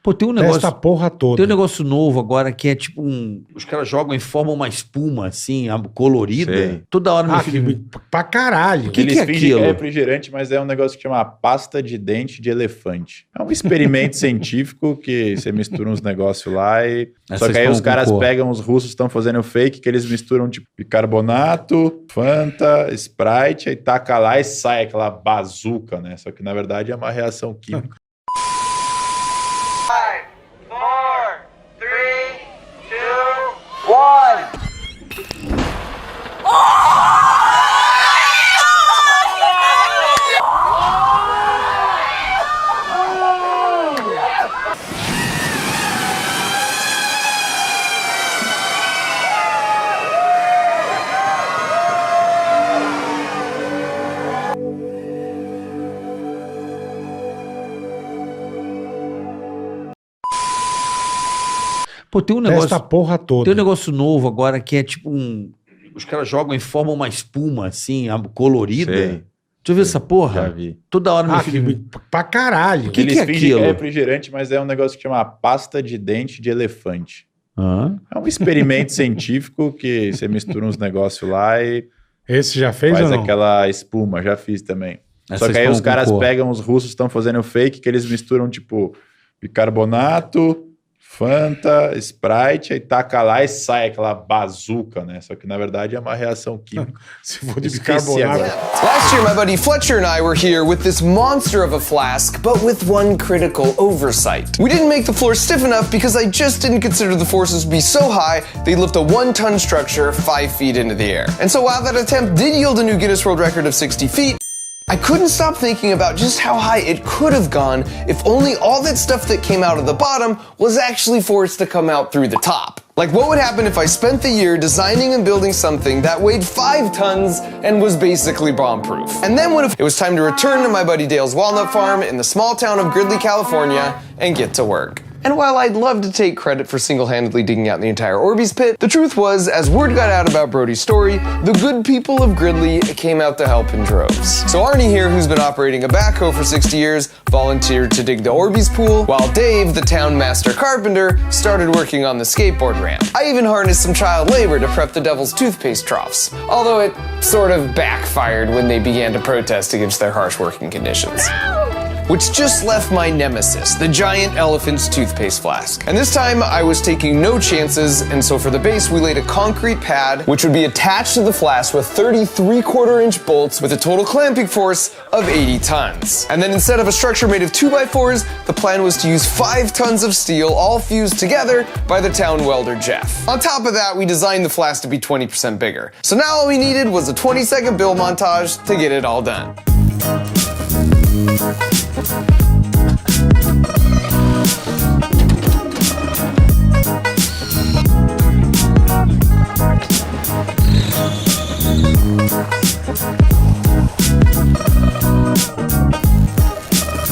Pô, tem um negócio. Essa porra toda. Tem um negócio novo agora que é tipo os caras jogam e formam uma espuma assim, colorida. Sei. Toda hora me fica. Pra caralho. O que Eles é fingem que aquilo? é refrigerante, mas é um negócio que chama pasta de dente de elefante. É um experimento científico que você mistura uns negócios lá e... Só que aí os caras pegam, os russos estão fazendo fake, que eles misturam tipo bicarbonato, Fanta, Sprite, aí taca lá e sai aquela bazuca, né? Só que na verdade é uma reação química. 5, 4, 3, 2, 1. Pô, tem um negócio. Essa porra toda. Tem um negócio novo agora que é tipo os caras jogam e formam uma espuma assim, colorida. Sei. Deixa eu ver essa porra. Já vi. Toda hora me fica. Pra caralho. O que Eles é fingem aquilo? que é refrigerante, mas é um negócio que chama pasta de dente de elefante. Hã? É um experimento científico que você mistura uns negócios lá e Esse já fez faz ou não? aquela espuma. Já fiz também. Essa Só que aí espuma os caras com cor. pegam, os russos estão fazendo fake, que eles misturam tipo bicarbonato, Fanta, Sprite, aí taca lá e sai aquela bazuca, né? Só que na verdade é uma reação química. Se for de Esqueci bicarbonato. agora. Last year, my buddy Fletcher and I were here with this monster of a flask, but with one critical oversight. We didn't make the floor stiff enough because I just didn't consider the forces to be so high they'd lift a 1-ton structure 5 feet into the air. And so while that attempt did yield a new Guinness World Record of 60 feet, I couldn't stop thinking about just how high it could have gone if only all that stuff that came out of the bottom was actually forced to come out through the top. Like, what would happen if I spent the year designing and building something that weighed 5 tons and was basically bomb-proof? And then what if it was time to return to my buddy Dale's walnut farm in the small town of Gridley, California, and get to work? And while I'd love to take credit for single-handedly digging out the entire Orbeez pit, the truth was, as word got out about Brody's story, the good people of Gridley came out to help in droves. So Arnie here, who's been operating a backhoe for 60 years, volunteered to dig the Orbeez pool, while Dave, the town master carpenter, started working on the skateboard ramp. I even harnessed some child labor to prep the devil's toothpaste troughs, although it sort of backfired when they began to protest against their harsh working conditions. Which just left my nemesis, the giant elephant's toothpaste flask. And this time I was taking no chances, and so for the base we laid a concrete pad which would be attached to the flask with 33/4-inch bolts with a total clamping force of 80 tons. And then instead of a structure made of 2x4s, the plan was to use 5 tons of steel all fused together by the town welder Jeff. On top of that, we designed the flask to be 20% bigger. So now all we needed was a 20-second build montage to get it all done.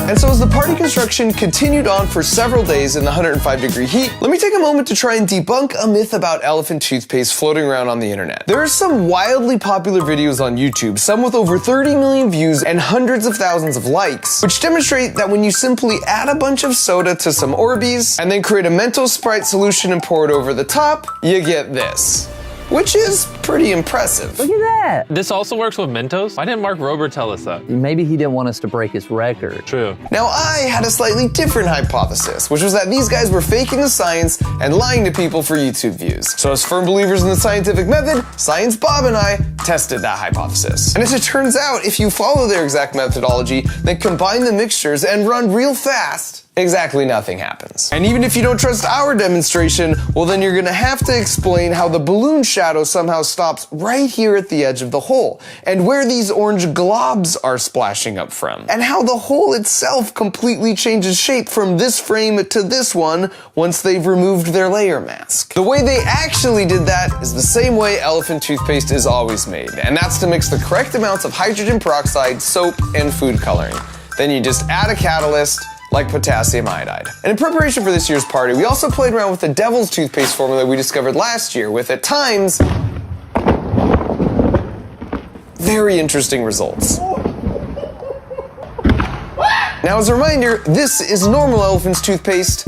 And so as the party construction continued on for several days in the 105-degree heat, let me take a moment to try and debunk a myth about elephant toothpaste floating around on the internet. There are some wildly popular videos on YouTube, some with over 30 million views and hundreds of thousands of likes, which demonstrate that when you simply add a bunch of soda to some Orbeez and then create a Mentos Sprite solution and pour it over the top, you get this. Which is pretty impressive. Look at that. This also works with Mentos? Why didn't Mark Rober tell us that? Maybe he didn't want us to break his record. True. Now, I had a slightly different hypothesis, which was that these guys were faking the science and lying to people for YouTube views. So as firm believers in the scientific method, Science Bob and I tested that hypothesis. And as it turns out, if you follow their exact methodology, then combine the mixtures and run real fast, exactly nothing happens. And even if you don't trust our demonstration, well then you're gonna have to explain how the balloon shadow somehow stops right here at the edge of the hole, and where these orange globs are splashing up from, and how the hole itself completely changes shape from this frame to this one once they've removed their layer mask. The way they actually did that is the same way elephant toothpaste is always made, and that's to mix the correct amounts of hydrogen peroxide, soap, and food coloring. Then you just add a catalyst, like potassium iodide. And in preparation for this year's party, we also played around with the devil's toothpaste formula we discovered last year with, at times, very interesting results. Now, as a reminder, this is normal elephant's toothpaste,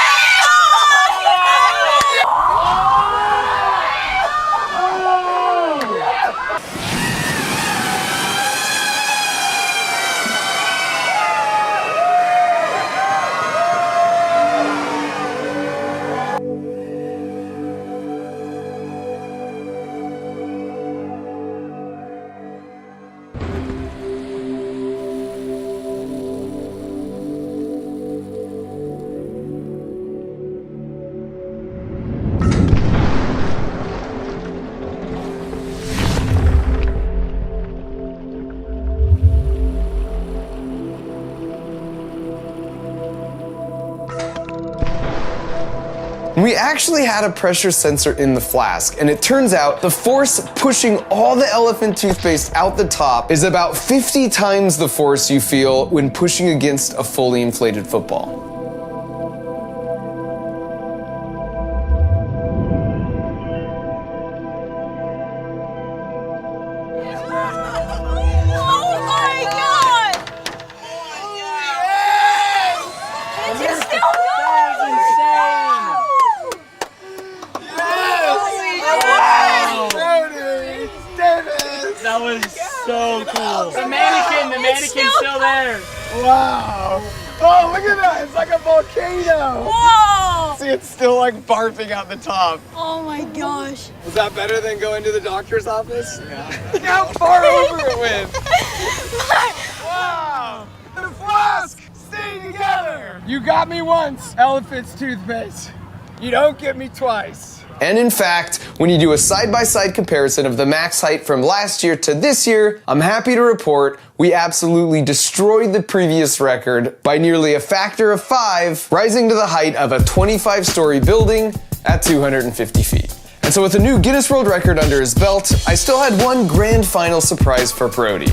We actually had a pressure sensor in the flask, and it turns out the force pushing all the elephant toothpaste out the top is about 50 times the force you feel when pushing against a fully inflated football. Oh my god! It's just still That was so cool. The mannequin's still there. Wow. Oh, look at that. It's like a volcano. Whoa! See, it's still like barfing out the top. Oh my gosh. Was that better than going to the doctor's office? Yeah. Look how far over it went. Wow. The flask staying together. You got me once, elephant's toothpaste. You don't get me twice. And in fact, when you do a side-by-side comparison of the max height from last year to this year, I'm happy to report we absolutely destroyed the previous record by nearly a factor of 5, rising to the height of a 25-story building at 250 feet. And so with a new Guinness World Record under his belt, I still had one grand final surprise for Brody.